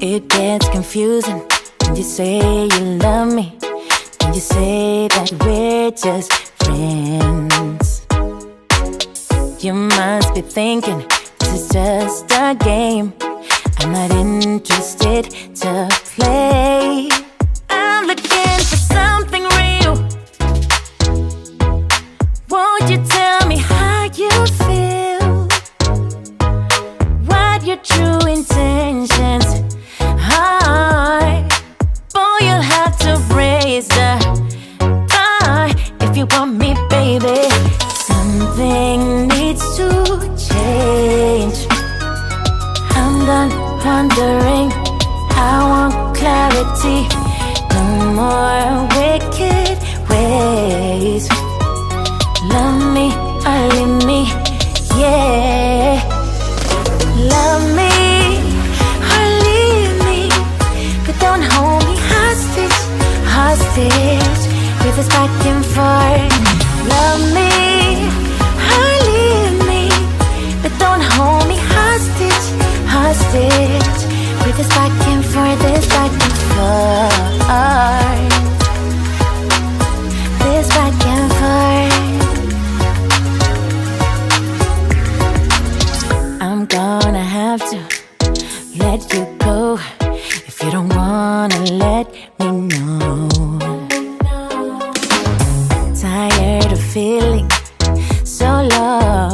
It gets confusing when you say you love me, when you say that we're just friends. You must be thinking this is just a game. I'm not interested to play. I'm looking for something real. Won't you tell me how you feel? What your true intentions are? Boy, you'll have to raise the bar if you want me, baby. Something needs to change. I'm done wondering, I want clarity. No more wicked ways. Love me or leave me, yeah. Love me or leave me, but don't hold me hostage, hostage with this back and forth. Love me or leave me, but don't hold me hostage, hostage with this back and forth, this back and forth, this back and forth. I'm gonna have to let you go if you don't wanna let